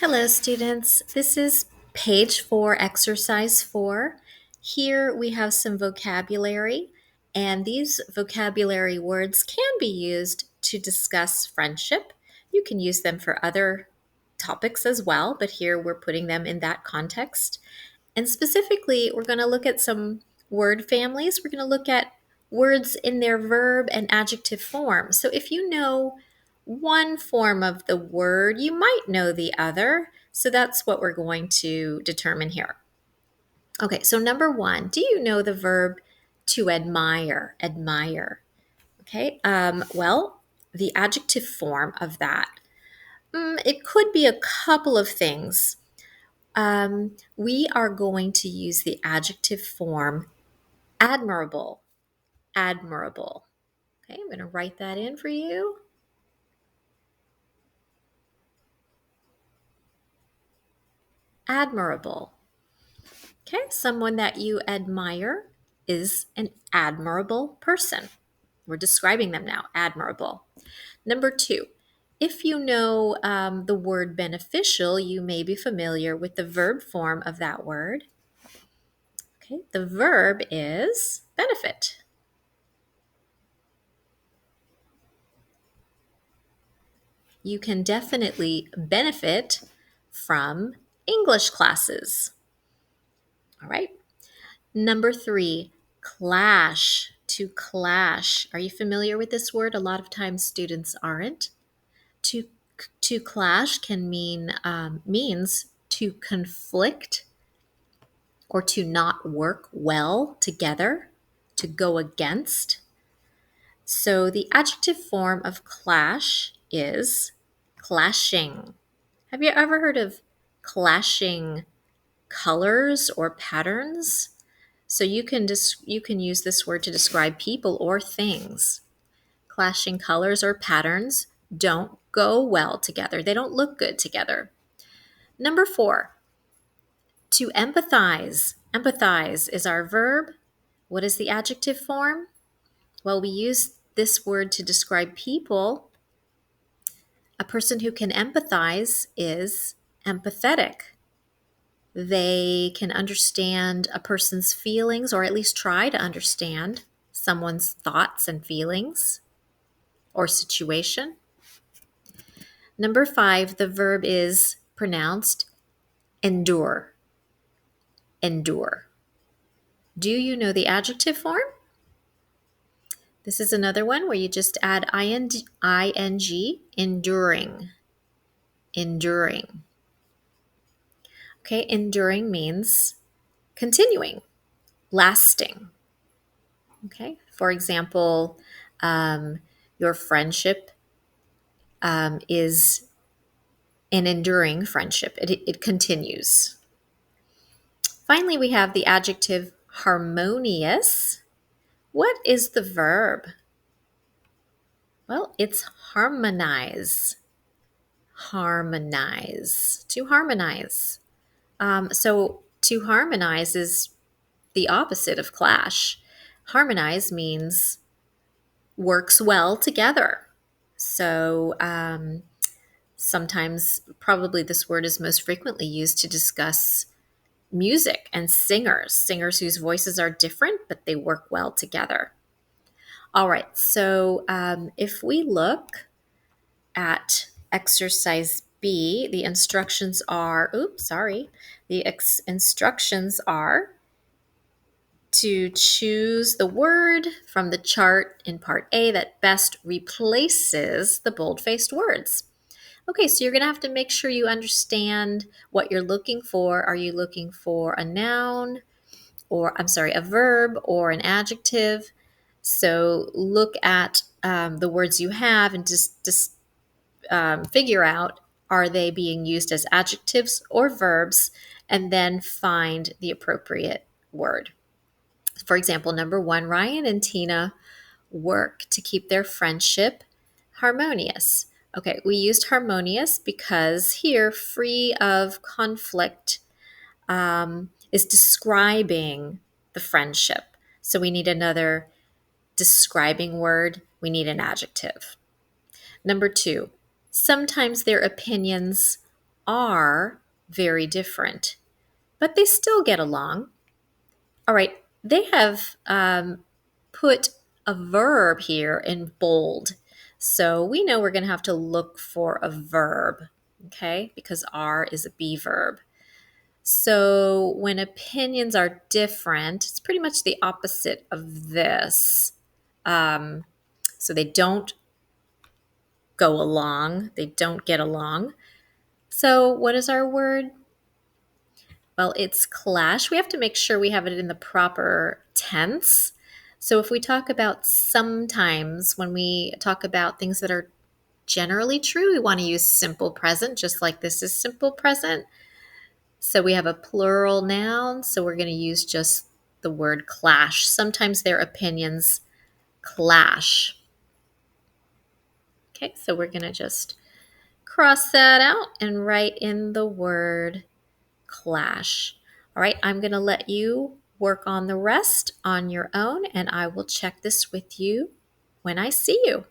Hello, students. This is page 4, exercise 4. Here we have some vocabulary, and these vocabulary words can be used to discuss friendship. You can use them for other topics as well, but here we're putting them in that context. And specifically, we're going to look at some word families. We're going to look at words in their verb and adjective form. So if you know one form of the word, you might know the other. So that's what we're going to determine here. Okay, so number one, do you know the verb to admire? Admire. Okay, well, the adjective form of that, it could be a couple of things. We are going to use the adjective form admirable. Admirable. Okay, I'm going to write that in for you. Admirable. Okay, someone that you admire is an admirable person. We're describing them now, admirable. Number two, if you know the word beneficial, you may be familiar with the verb form of that word. Okay, the verb is benefit. You can definitely benefit from English classes. All right. Number three, clash. To clash. Are you familiar with this word? A lot of times students aren't. To to clash can means to conflict or to not work well together, to go against. So the adjective form of clash is clashing. Have you ever heard of clashing colors or patterns? So you can use this word to describe people or things. Clashing colors or patterns don't go well together. They don't look good together. Number four, to empathize. Empathize is our verb. What is the adjective form? Well, we use this word to describe people. A person who can empathize is empathetic. They can understand a person's feelings, or at least try to understand someone's thoughts and feelings or situation. Number five, the verb is pronounced endure. Endure. Do you know the adjective form? This is another one where you just add ing, enduring. Enduring. Okay, enduring means continuing, lasting. Okay, for example, your friendship is an enduring friendship, it continues. Finally, we have the adjective harmonious. What is the verb? Well, it's harmonize. Harmonize. To harmonize. So to harmonize is the opposite of clash. Harmonize means works well together. So sometimes, probably this word is most frequently used to discuss music and singers whose voices are different, but they work well together. All right, so if we look at exercise B, the instructions are, instructions are to choose the word from the chart in part A that best replaces the bold-faced words. Okay, so you're going to have to make sure you understand what you're looking for. Are you looking for a noun, or a verb or an adjective? So look at the words you have and just figure out, are they being used as adjectives or verbs, and then find the appropriate word. For example, number one, Ryan and Tina work to keep their friendship harmonious. Okay, we used harmonious because here, free of conflict is describing the friendship. So we need another describing word. We need an adjective. Number two, sometimes their opinions are very different, but they still get along. All right, they have put a verb here in bold. So we know we're going to have to look for a verb, okay, because are is a be verb. So when opinions are different, it's pretty much the opposite of this. So they don't go along, they don't get along. So what is our word? Well, it's clash. We have to make sure we have it in the proper tense. So if we talk about sometimes, when we talk about things that are generally true, we want to use simple present, just like this is simple present. So we have a plural noun, so we're going to use just the word clash. Sometimes their opinions clash. Okay, so we're going to just cross that out and write in the word clash. All right, I'm going to let you work on the rest on your own, and I will check this with you when I see you.